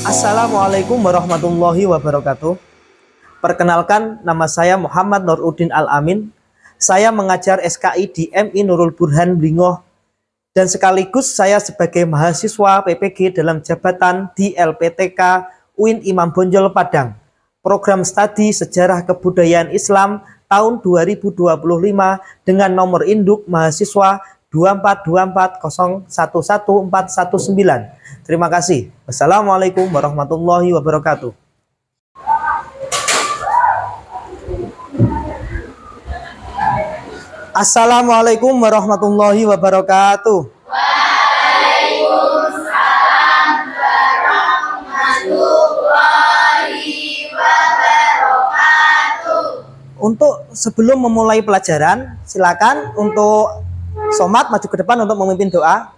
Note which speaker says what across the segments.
Speaker 1: Assalamualaikum warahmatullahi wabarakatuh. Perkenalkan, nama saya Muhammad Nuruddin Al-Amin. Saya mengajar SKI di MI Nurul Burhan Blingoh dan sekaligus saya sebagai mahasiswa PPG dalam jabatan di LPTK UIN Imam Bonjol Padang. Program studi Sejarah Kebudayaan Islam tahun 2025 dengan nomor induk mahasiswa 24240111419. Terima kasih. Wassalamualaikum warahmatullahi wabarakatuh. Assalamualaikum warahmatullahi wabarakatuh.
Speaker 2: Waalaikumsalam warahmatullahi wabarakatuh.
Speaker 1: Untuk sebelum memulai pelajaran, silakan untuk Somad maju ke depan untuk memimpin doa.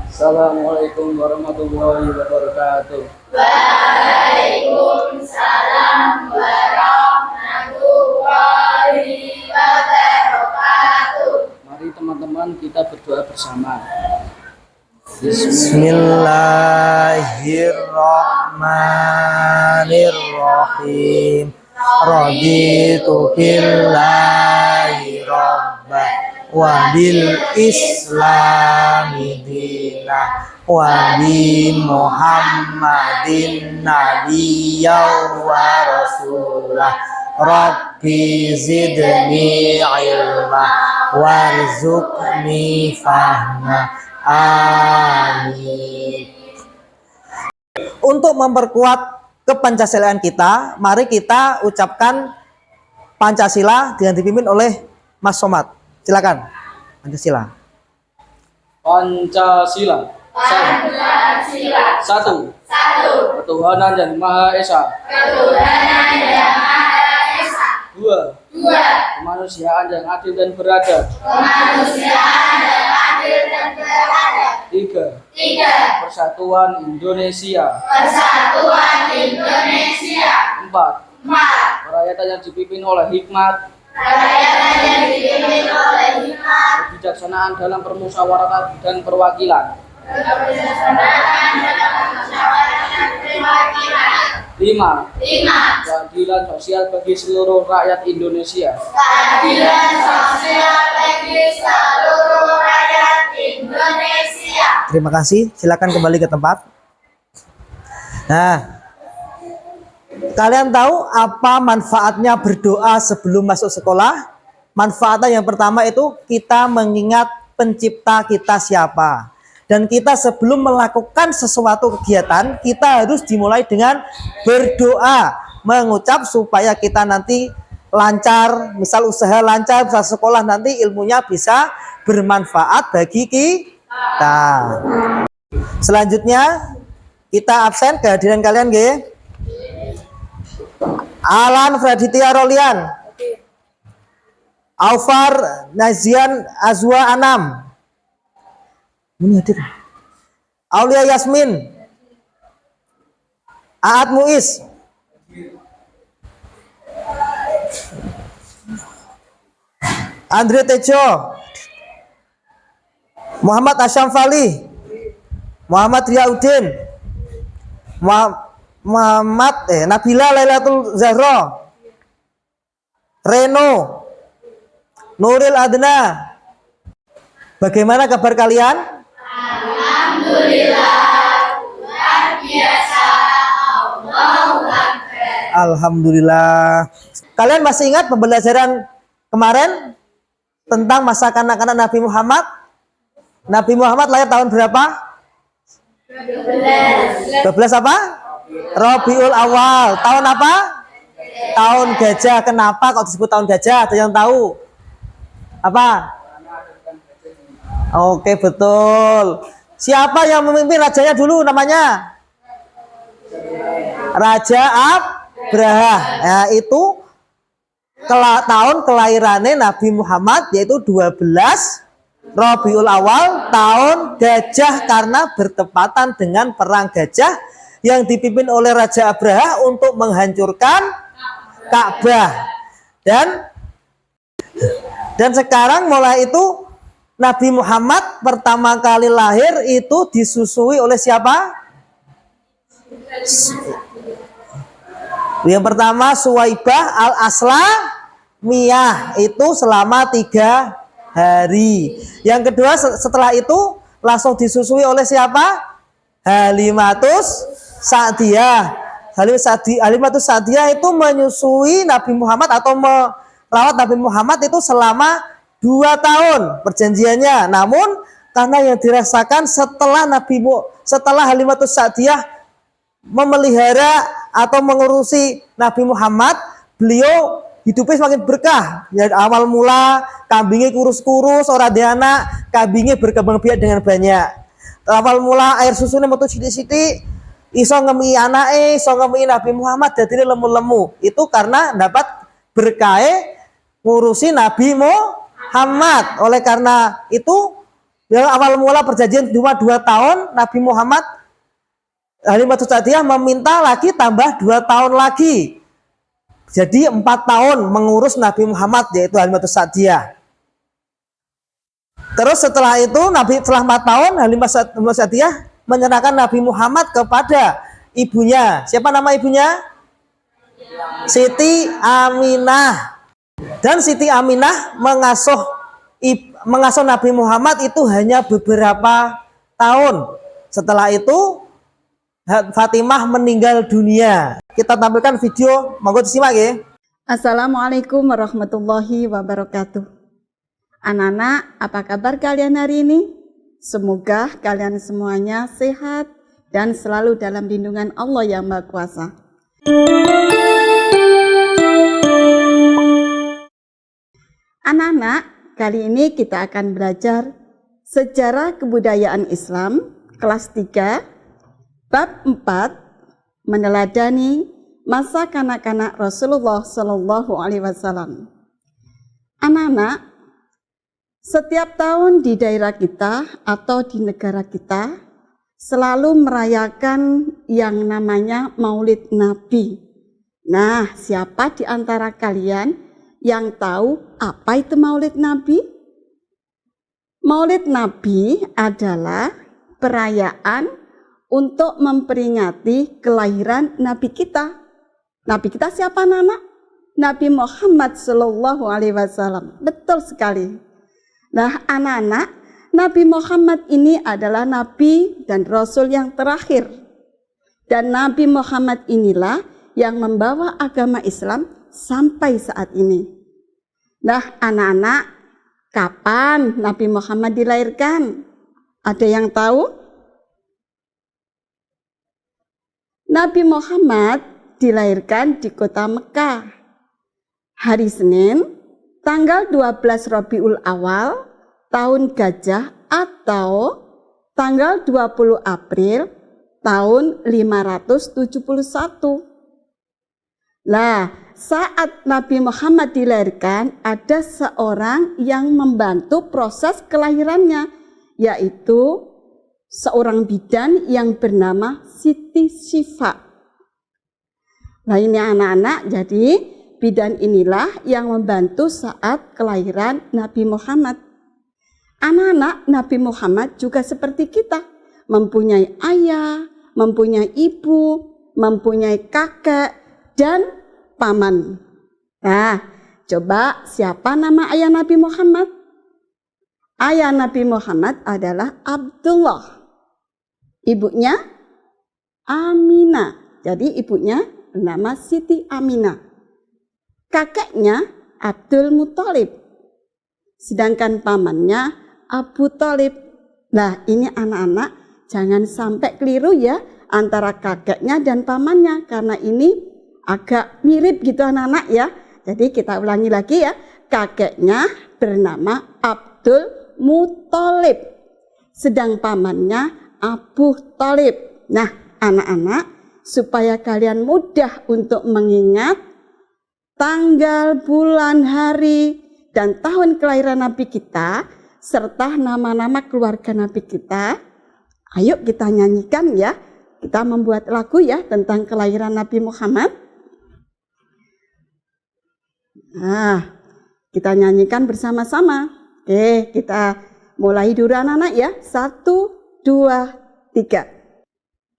Speaker 3: Assalamualaikum warahmatullahi wabarakatuh.
Speaker 2: Waalaikumsalam warahmatullahi wabarakatuh.
Speaker 3: Mari teman-teman kita berdoa bersama.
Speaker 1: Bismillahirrahmanirrahim. Raditu billahi rabbah wa bil islami dinah wa bi Muhammadin nabiyyan wa rasulah. Rabbi zidni ilma warzuqni fahma. Amin. Untuk memperkuat kepancasilaan kita, mari kita ucapkan Pancasila dengan dipimpin oleh Mas Somad. Silakan. Pancasila.
Speaker 3: Pancasila.
Speaker 2: Pancasila.
Speaker 3: Satu.
Speaker 2: Satu.
Speaker 3: Ketuhanan yang Maha Esa.
Speaker 2: Ketuhanan yang Maha Esa.
Speaker 3: Dua.
Speaker 2: Dua.
Speaker 3: Kemanusiaan yang adil dan beradab.
Speaker 2: Kemanusiaan yang adil dan beradab.
Speaker 3: Tiga.
Speaker 2: Tiga.
Speaker 3: Persatuan Indonesia.
Speaker 2: Persatuan Indonesia.
Speaker 3: Empat.
Speaker 2: Empat.
Speaker 3: Kerakyatan yang dipimpin oleh hikmat,
Speaker 2: Kerakyatan yang dipimpin oleh hikmat,
Speaker 3: kebijaksanaan dalam permusyawaratan dan perwakilan.
Speaker 2: kebijaksanaan dalam musyawarah dan perwakilan.
Speaker 3: Lima.
Speaker 2: Lima.
Speaker 3: Keadilan sosial bagi seluruh rakyat Indonesia.
Speaker 2: Keadilan sosial bagi seluruh rakyat Indonesia.
Speaker 1: Terima kasih. Silakan kembali ke tempat. Nah, kalian tahu apa manfaatnya berdoa sebelum masuk sekolah? Manfaatnya yang pertama itu kita mengingat pencipta kita siapa. Dan kita sebelum melakukan sesuatu kegiatan, kita harus dimulai dengan berdoa, mengucap supaya kita nanti lancar, misal usaha lancar, misal sekolah nanti ilmunya bisa bermanfaat bagi kita. Selanjutnya kita absen kehadiran kalian, G. Alan Freditya Rolian, Aufar Nazian Azwa Anam, ini hadir. Aulia Yasmin, Aat Muiz, Andre Tejo, Muhammad Asyam Fali, Muhammad Riyaudin, Nabila Lailatul Zahra, Reno, Nuril Adna. Bagaimana kabar kalian?
Speaker 2: Alhamdulillah, luar biasa. Allahu Akbar.
Speaker 1: Alhamdulillah. Kalian masih ingat pembelajaran kemarin tentang masa kanak-kanak Nabi Muhammad? Nabi Muhammad lahir tahun berapa? 12 apa? Rabiul Awal. Tahun apa? Tahun gajah. Kenapa kok disebut tahun gajah? Ada yang tahu? Apa? Oke, betul. Siapa yang memimpin rajanya dulu namanya? Raja Abraha. Nah, itu tahun kelahirannya Nabi Muhammad yaitu 12 Rabiul Awal, tahun gajah, karena bertepatan dengan perang gajah yang dipimpin oleh Raja Abraha untuk menghancurkan Ka'bah. Dan sekarang mulai itu Nabi Muhammad pertama kali lahir itu disusui oleh siapa? Yang pertama Suwaibah al-Aslamiyah, itu selama 3 hari. Yang kedua setelah itu langsung disusui oleh siapa? Halimatus Sa'diyah. Halimatus Sa'diyah itu menyusui Nabi Muhammad atau merawat Nabi Muhammad itu selama 2 tahun perjanjiannya. Namun karena yang dirasakan setelah Halimatus Sa'diyah memelihara atau mengurusi Nabi Muhammad, beliau hidupnya semakin berkah. Ya, awal mula kambingnya kurus-kurus, orang dia anak, kambingnya berkembang biak dengan banyak. Awal mula air susunya metu sithik-sithik, iso ngemi anake, iso ngemi Nabi Muhammad jadi lemu-lemu. Itu karena dapat berkah ngurusi Nabi Muhammad. Oleh karena itu, yang awal mula perjanjian 2 tahun, Nabi Muhammad Halimatus Sa'diyah meminta lagi tambah 2 tahun lagi. Jadi 4 tahun mengurus Nabi Muhammad, yaitu Halimatus Sa'diyah. Terus setelah itu setelah 4 tahun Halimatus Sa'diyah menyerahkan Nabi Muhammad kepada ibunya. Siapa nama ibunya? Siti Aminah. Dan Siti Aminah mengasuh Nabi Muhammad itu hanya beberapa tahun. Setelah itu Fatimah meninggal dunia. Kita tampilkan video, monggo disimak ya.
Speaker 4: Assalamualaikum warahmatullahi wabarakatuh. Anak-anak, apa kabar kalian hari ini? Semoga kalian semuanya sehat dan selalu dalam lindungan Allah yang Maha Kuasa. Anak-anak, kali ini kita akan belajar sejarah kebudayaan Islam kelas 3 bab 4, meneladani masa kanak-kanak Rasulullah Shallallahu Alaihi Wasallam. Anak-anak, setiap tahun di daerah kita atau di negara kita selalu merayakan yang namanya Maulid Nabi. Nah, siapa di antara kalian yang tahu apa itu Maulid Nabi? Maulid Nabi adalah perayaan untuk memperingati kelahiran Nabi kita. Nabi kita siapa, anak? Nabi Muhammad Sallallahu Alaihi Wasallam. Betul sekali. Nah, anak-anak, Nabi Muhammad ini adalah Nabi dan Rasul yang terakhir. Dan Nabi Muhammad inilah yang membawa agama Islam sampai saat ini. Nah, anak-anak, kapan Nabi Muhammad dilahirkan? Ada yang tahu? Nabi Muhammad dilahirkan di kota Mekah hari Senin tanggal 12 Rabiul Awal tahun Gajah atau tanggal 20 April tahun 571. Nah, saat Nabi Muhammad dilahirkan ada seorang yang membantu proses kelahirannya, yaitu seorang bidan yang bernama Siti Syifa. Nah, ini anak-anak, jadi bidan inilah yang membantu saat kelahiran Nabi Muhammad. Anak-anak, Nabi Muhammad juga seperti kita, mempunyai ayah, mempunyai ibu, mempunyai kakek, dan paman. Nah, coba siapa nama ayah Nabi Muhammad? Ayah Nabi Muhammad adalah Abdullah. Ibunya Aminah. Jadi ibunya bernama Siti Aminah. Kakeknya Abdul Muthalib. Sedangkan pamannya Abu Thalib. Nah, ini anak-anak jangan sampai keliru ya antara kakeknya dan pamannya, karena ini agak mirip gitu anak-anak ya. Jadi kita ulangi lagi ya. Kakeknya bernama Abdul Muthalib. Sedang pamannya Abu Thalib. Nah, anak-anak, supaya kalian mudah untuk mengingat tanggal, bulan, hari, dan tahun kelahiran Nabi kita, serta nama-nama keluarga Nabi kita, ayo kita nyanyikan ya. Kita membuat lagu ya tentang kelahiran Nabi Muhammad. Nah, kita nyanyikan bersama-sama. Oke, kita Mulai dulu anak-anak ya. 1, 2, 3.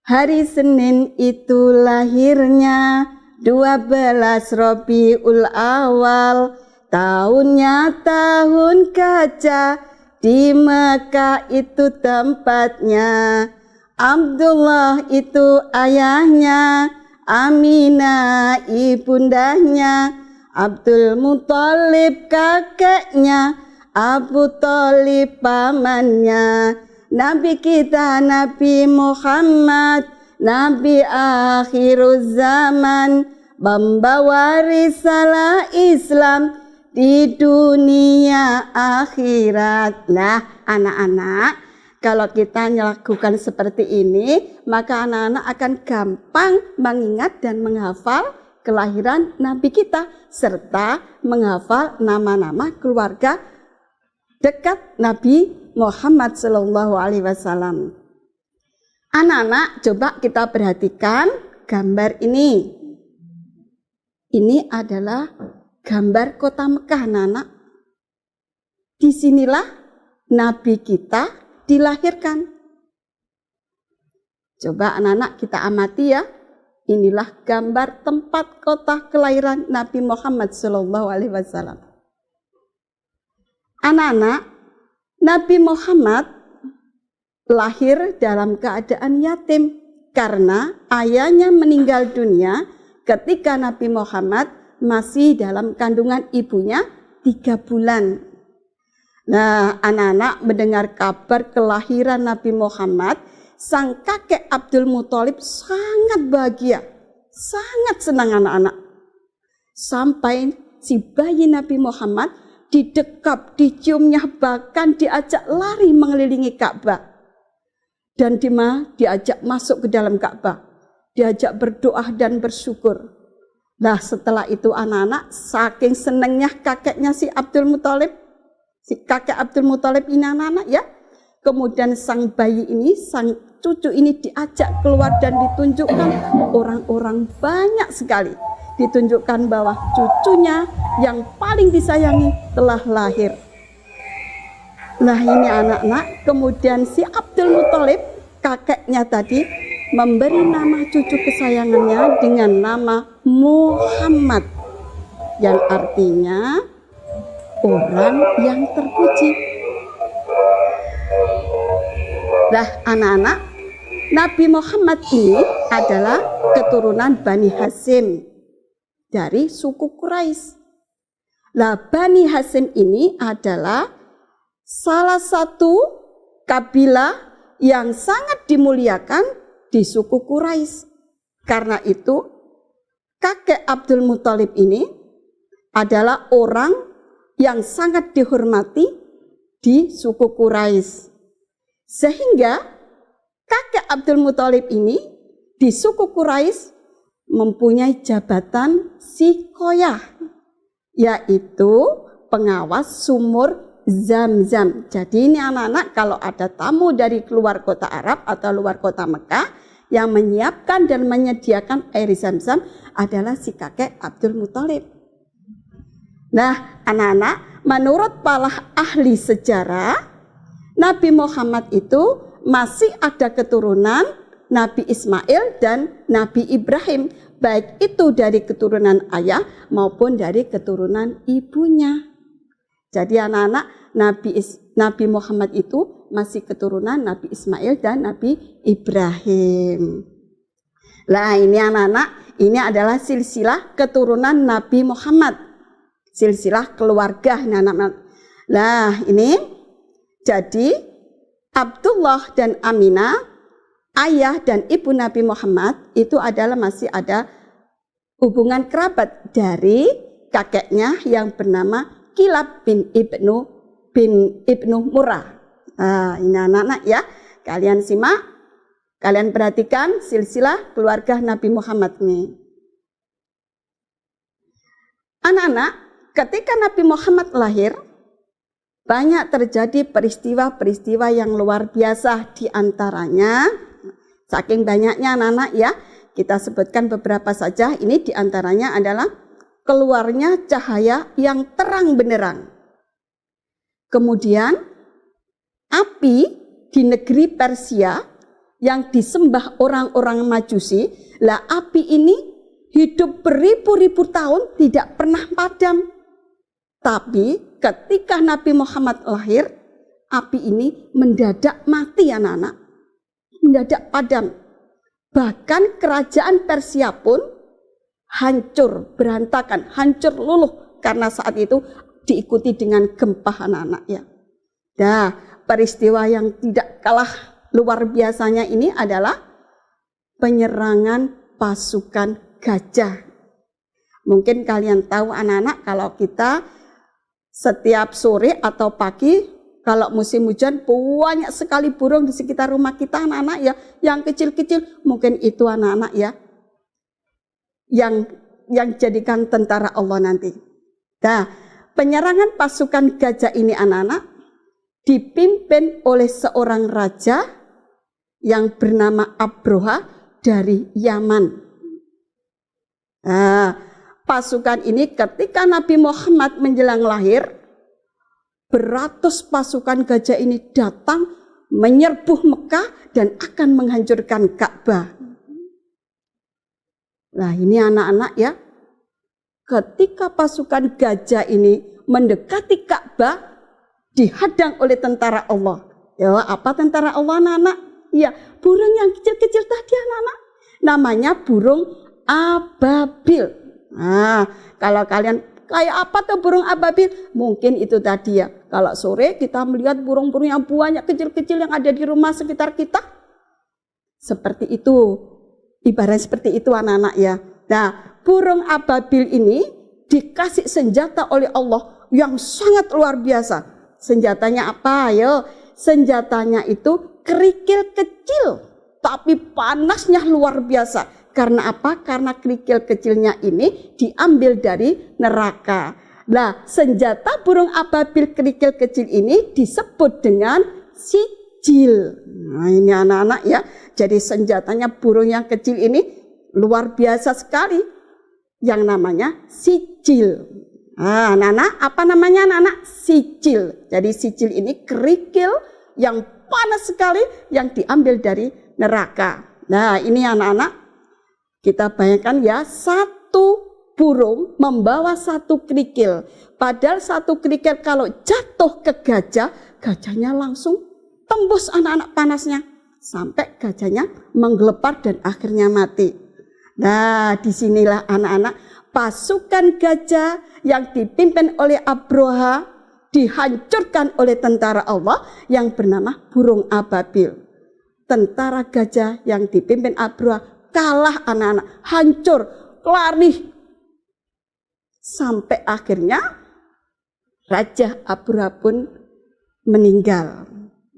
Speaker 4: Hari Senin itu lahirnya 12 Rabiul Awal. Tahunnya tahun gajah, di Mekah itu tempatnya. Abdullah itu ayahnya, Aminah ibundahnya, Abdul Muthalib kakeknya, Abu Thalib pamannya. Nabi kita Nabi Muhammad, Nabi akhirul zaman, membawa risalah Islam di dunia akhirat. Nah, anak-anak, kalau kita melakukan seperti ini, maka anak-anak akan gampang mengingat dan menghafal kelahiran Nabi kita, serta menghafal nama-nama keluarga dekat Nabi Muhammad Sallallahu Alaihi Wasallam. Anak-anak, coba kita perhatikan gambar ini. Ini adalah gambar kota Mekah, anak-anak. Disinilah Nabi kita dilahirkan. Coba anak-anak kita amati ya. Inilah gambar tempat kota kelahiran Nabi Muhammad Sallallahu Alaihi Wasallam. Anak-anak, Nabi Muhammad lahir dalam keadaan yatim karena ayahnya meninggal dunia ketika Nabi Muhammad masih dalam kandungan ibunya 3 bulan. Nah, anak-anak mendengar kabar kelahiran Nabi Muhammad, sang kakek Abdul Muthalib sangat bahagia, sangat senang anak-anak. Sampai si bayi Nabi Muhammad didekap, diciumnya, bahkan diajak lari mengelilingi Ka'bah. Dan diajak masuk ke dalam Ka'bah, diajak berdoa dan bersyukur. Nah, setelah itu anak-anak saking senangnya kakeknya si Abdul Muthalib, si kakek Abdul Muthalib ini anak-anak ya. Kemudian sang bayi ini, sang cucu ini diajak keluar dan ditunjukkan orang-orang banyak sekali. Ditunjukkan bahwa cucunya yang paling disayangi telah lahir. Nah, ini anak-anak, kemudian si Abdul Muthalib, kakeknya tadi, memberi nama cucu kesayangannya dengan nama Muhammad, yang artinya orang yang terpuji. Nah, anak-anak, Nabi Muhammad ini adalah keturunan Bani Hashim dari suku Quraisy. Nah, Bani Hashim ini adalah salah satu kabilah yang sangat dimuliakan di suku Quraisy. Karena itu, kakek Abdul Muthalib ini adalah orang yang sangat dihormati di suku Quraisy. Sehingga kakek Abdul Muthalib ini di suku Quraisy mempunyai jabatan sikoyah, yaitu pengawas sumur Zam-Zam. Jadi ini anak-anak, kalau ada tamu dari luar kota Arab atau luar kota Mekah yang menyiapkan dan menyediakan air Zam-Zam adalah si kakek Abdul Muthalib. Nah, anak-anak, menurut para ahli sejarah, Nabi Muhammad itu masih ada keturunan Nabi Ismail dan Nabi Ibrahim, baik itu dari keturunan ayah maupun dari keturunan ibunya. Jadi anak-anak, Nabi Muhammad itu masih keturunan Nabi Ismail dan Nabi Ibrahim. Nah, ini anak-anak, ini adalah silsilah keturunan Nabi Muhammad, silsilah keluarga anak-anak. Nah, ini jadi Abdullah dan Aminah, ayah dan ibu Nabi Muhammad, itu adalah masih ada hubungan kerabat dari kakeknya yang bernama Kilab bin Ibnu Murrah. Nah, ini anak-anak ya, kalian simak, kalian perhatikan silsilah keluarga Nabi Muhammad ini. Anak-anak, ketika Nabi Muhammad lahir, banyak terjadi peristiwa-peristiwa yang luar biasa. Di antaranya, saking banyaknya anak-anak ya, kita sebutkan beberapa saja. Ini di antaranya adalah keluarnya cahaya yang terang benderang. Kemudian api di negeri Persia yang disembah orang-orang Majusi. Lah api ini hidup beribu-ribu tahun tidak pernah padam. Tapi ketika Nabi Muhammad lahir, api ini mendadak mati anak-anak. Mendadak padam. Bahkan kerajaan Persia pun hancur, berantakan, hancur luluh. Karena saat itu diikuti dengan gempa anak-anak ya. Nah, peristiwa yang tidak kalah luar biasanya ini adalah penyerangan pasukan gajah. Mungkin kalian tahu anak-anak kalau kita setiap sore atau pagi kalau musim hujan banyak sekali burung di sekitar rumah kita anak-anak ya, yang kecil-kecil mungkin itu anak-anak ya yang jadikan tentara Allah nanti. Nah, penyerangan pasukan gajah ini anak-anak dipimpin oleh seorang raja yang bernama Abroha dari Yaman. Nah, pasukan ini ketika Nabi Muhammad menjelang lahir, beratus pasukan gajah ini datang menyerbu Mekah dan akan menghancurkan Ka'bah. Nah ini anak-anak ya, ketika pasukan gajah ini mendekati Ka'bah, dihadang oleh tentara Allah. Ya, apa tentara Allah anak-anak? Ya, burung yang kecil-kecil tadi anak-anak. Namanya burung ababil. Nah, kalau kalian kayak apa tuh burung ababil? Mungkin itu tadi ya. Kalau sore kita melihat burung-burung yang banyak kecil-kecil yang ada di rumah sekitar kita. Seperti itu. Ibarat seperti itu anak-anak ya. Nah, burung ababil ini dikasih senjata oleh Allah yang sangat luar biasa. Senjatanya apa? Ayo, senjatanya itu kerikil kecil, tapi panasnya luar biasa. Karena apa? Karena kerikil kecilnya ini diambil dari neraka. Nah, senjata burung ababil kerikil kecil ini disebut dengan sijil. Nah, ini anak-anak ya. Jadi senjatanya burung yang kecil ini luar biasa sekali. Yang namanya sijil. Nah, anak-anak, apa namanya anak-anak? Sijil. Jadi sijil ini kerikil yang panas sekali yang diambil dari neraka. Nah, ini anak-anak, kita bayangkan ya, satu burung membawa satu kerikil. Padahal satu kerikil kalau jatuh ke gajah, gajahnya langsung tembus anak-anak panasnya. Sampai gajahnya menggelepar dan akhirnya mati. Nah, disinilah anak-anak, pasukan gajah yang dipimpin oleh Abroha dihancurkan oleh tentara Allah yang bernama burung ababil. Tentara gajah yang dipimpin Abroha kalah anak-anak, hancur, lari. Sampai akhirnya Raja Abroha pun meninggal.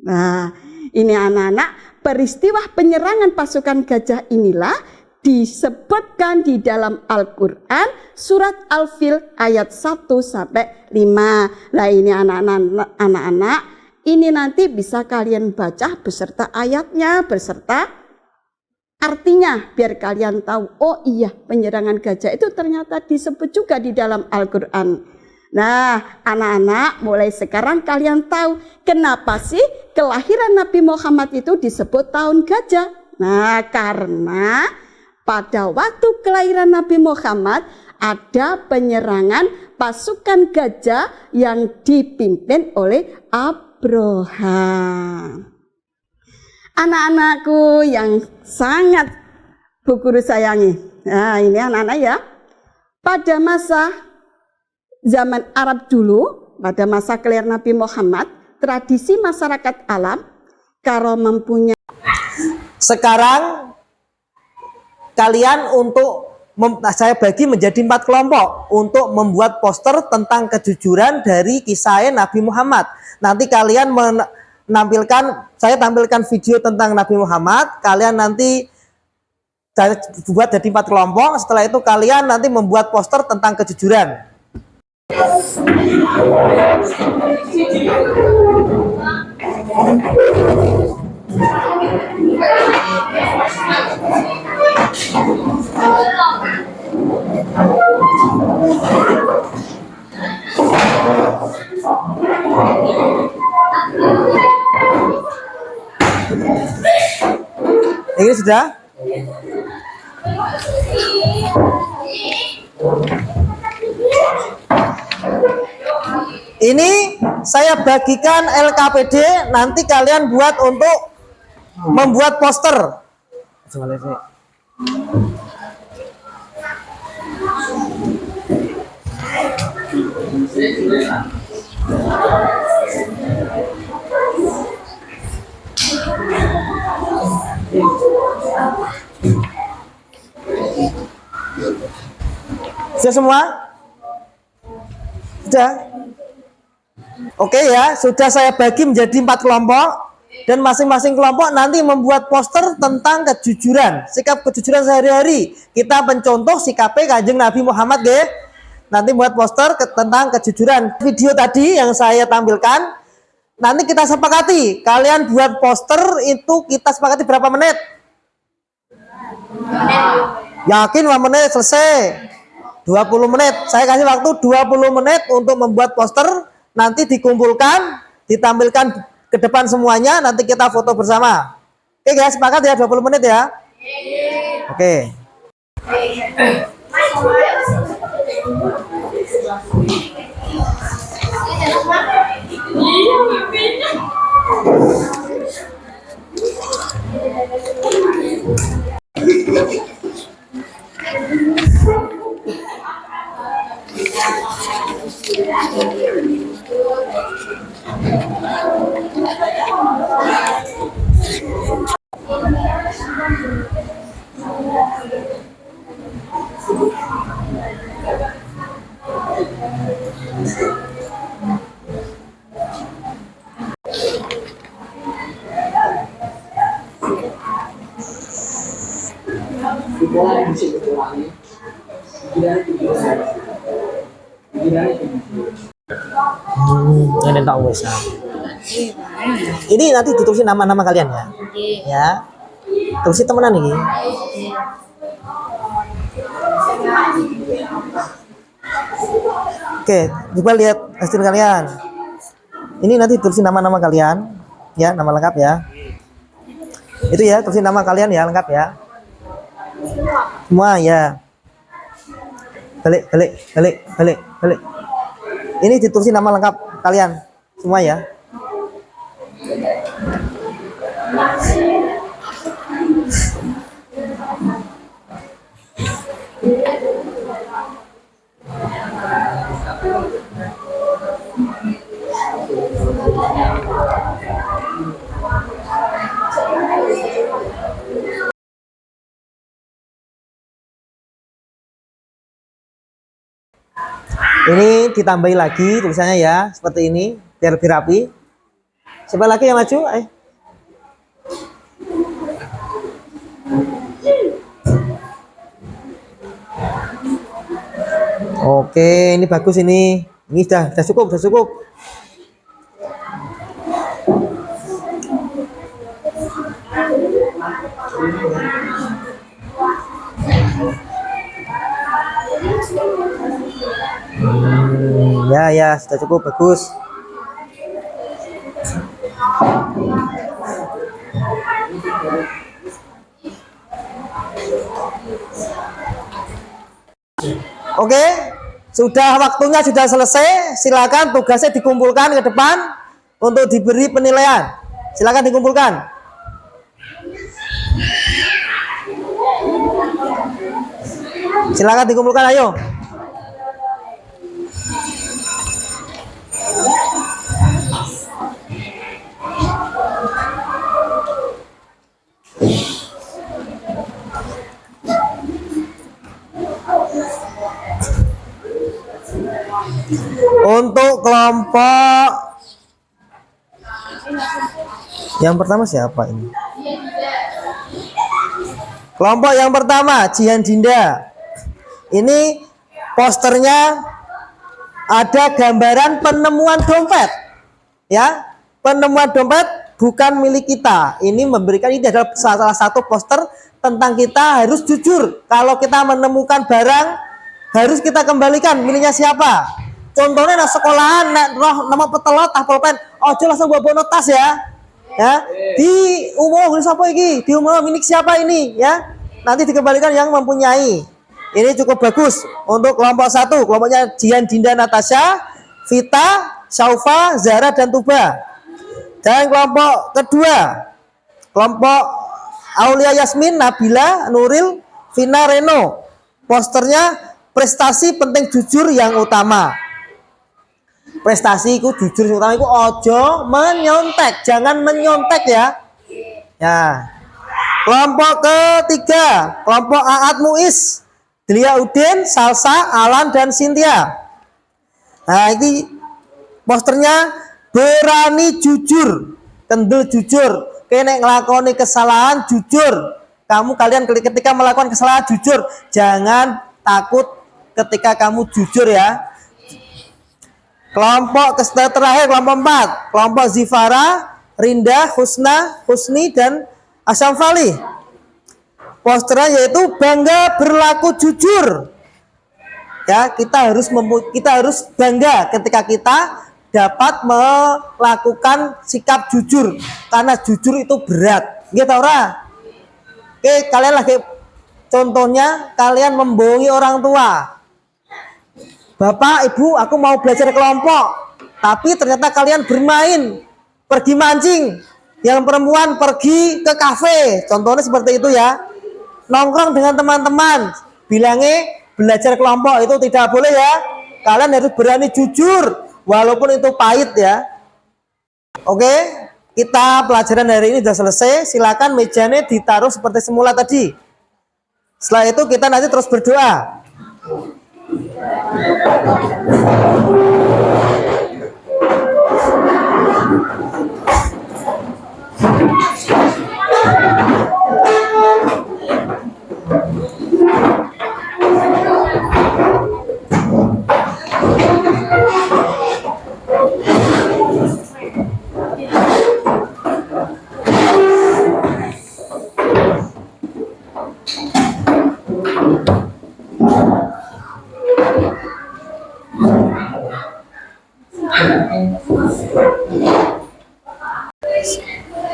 Speaker 4: Nah, ini anak-anak, peristiwa penyerangan pasukan gajah inilah disebutkan di dalam Al-Quran surat Al-Fil ayat 1 sampai 5. Nah ini anak-anak, ini nanti bisa kalian baca beserta ayatnya, beserta artinya, biar kalian tahu, oh iya penyerangan gajah itu ternyata disebut juga di dalam Al-Quran. Nah anak-anak, mulai sekarang kalian tahu kenapa sih kelahiran Nabi Muhammad itu disebut tahun gajah. Nah karena pada waktu kelahiran Nabi Muhammad ada penyerangan pasukan gajah yang dipimpin oleh Abroha. Anak-anakku yang sangat Bu Guru sayangi. Nah ini anak-anak ya. Pada masa zaman Arab dulu, pada masa kelahiran Nabi Muhammad, tradisi masyarakat alam kalau mempunyai.
Speaker 1: Sekarang kalian saya bagi menjadi 4 kelompok untuk membuat poster tentang kejujuran dari kisah Nabi Muhammad. Nanti kalian saya tampilkan video tentang Nabi Muhammad. Kalian nanti saya buat jadi 4 kelompok. Setelah itu kalian nanti membuat poster tentang kejujuran. sudah? Ini saya bagikan LKPD, nanti kalian buat untuk membuat poster. Sudah semua? Sudah? Oke ya, sudah saya bagi menjadi 4 kelompok dan masing-masing kelompok nanti membuat poster tentang kejujuran, sikap kejujuran sehari-hari. Kita mencontoh sikapnya Kanjeng Nabi Muhammad, deh. Nanti buat poster tentang kejujuran. Video tadi yang saya tampilkan, nanti kita sepakati. Kalian buat poster itu kita sepakati berapa menit? Yakin 5 menit selesai? 20 menit. Saya kasih waktu 20 menit untuk membuat poster. Nanti dikumpulkan, ditampilkan ke depan semuanya, nanti kita foto bersama. Oke guys, sepakat ya 20 menit ya? Oke. Ini tak usah. Ini nanti ditulisin nama-nama kalian ya. Ya. Tulisin temenan nih. Oke, coba lihat hasil kalian. Ini nanti tulisin nama-nama kalian, ya, nama lengkap ya. Itu ya, tulisin nama kalian ya, lengkap ya. Semua ya. Balik. Ini ditulisin nama lengkap kalian semua ya. Ini ditambahi lagi tulisannya ya, seperti ini, biar lebih rapi. Siapa lagi yang maju? Oke, ini bagus ini. Ini sudah cukup. Ya, sudah cukup, bagus. Oke, sudah waktunya sudah selesai. Silakan tugasnya dikumpulkan ke depan untuk diberi penilaian. Silakan dikumpulkan. Silakan dikumpulkan, ayo. Untuk kelompok yang pertama siapa ini? Kelompok yang pertama Jihan Dinda. Ini posternya ada gambaran penemuan dompet. Ya, penemuan dompet bukan milik kita. Ini adalah salah satu poster tentang kita harus jujur. Kalau kita menemukan barang harus kita kembalikan miliknya siapa. Contohnya nak sekolahan, nak roh nama petelot, tah pulpen, ojo langsung bawa tas ya. Ya, diumum siapa ini? Diumum ini siapa ini? Ya, nanti dikembalikan yang mempunyai. Ini cukup bagus untuk kelompok 1, kelompoknya Jian, Dinda, Natasha, Vita, Saufa, Zara, dan Tuba. Dan kelompok kedua, kelompok Aulia, Yasmin, Nabila, Nuril, Vina, Reno. Posternya prestasi penting jujur yang utama. Prestasi itu jujur yang utama itu ojo menyontek, jangan menyontek ya. Ya. Kelompok ketiga, kelompok Aat, Muiz, Delia, Udin, Salsa, Alan, dan Cynthia. Nah, ini posternya berani jujur, kendel jujur. Kene ngelakoni kesalahan jujur. Kalian ketika melakukan kesalahan jujur, jangan takut ketika kamu jujur ya. Kelompok terakhir, kelompok 4, kelompok Zifara, Rinda, Husni, dan Asyam Fali. Posternya yaitu bangga berlaku jujur. Ya, kita harus bangga ketika kita dapat melakukan sikap jujur, karena jujur itu berat. Gitu ora? Oke, kalian lagi contohnya kalian membohongi orang tua. Bapak, Ibu, aku mau belajar kelompok, tapi ternyata kalian bermain, pergi mancing. Yang perempuan pergi ke kafe, contohnya seperti itu ya. Nongkrong dengan teman-teman, bilangnya belajar kelompok itu tidak boleh ya. Kalian harus berani jujur, walaupun itu pahit ya. Oke, kita pelajaran hari ini sudah selesai. Silakan mejanya ditaruh seperti semula tadi. Setelah itu kita nanti terus berdoa.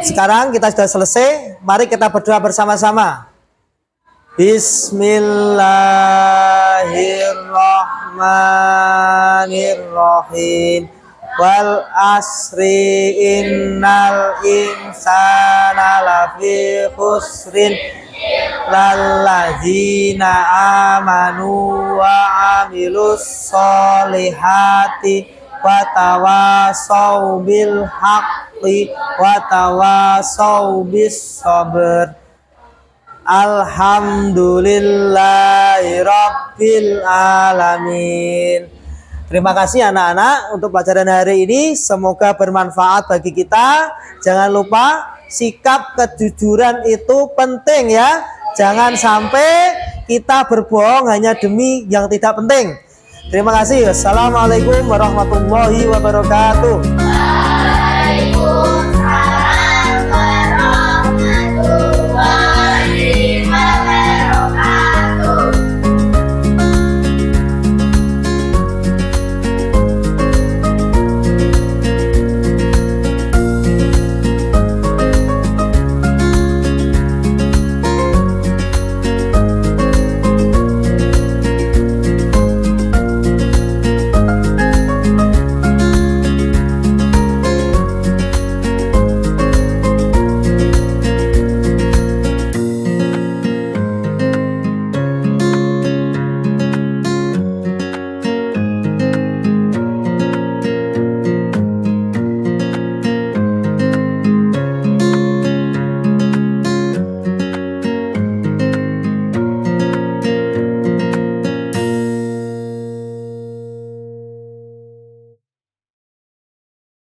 Speaker 1: Sekarang kita sudah selesai, mari kita berdoa bersama-sama. Bismillahirrahmanirrahim. Wal asri innal insana lafi khusrin lalladzina amanu wa amilus solihati watawasau bil haqqi watawasau bis sabr. Alhamdulillahi rabbil alamin. Terima kasih anak-anak untuk pelajaran hari ini, semoga bermanfaat bagi kita. Jangan lupa sikap kejujuran itu penting ya. Jangan sampai kita berbohong hanya demi yang tidak penting. Terima kasih. Assalamualaikum warahmatullahi wabarakatuh.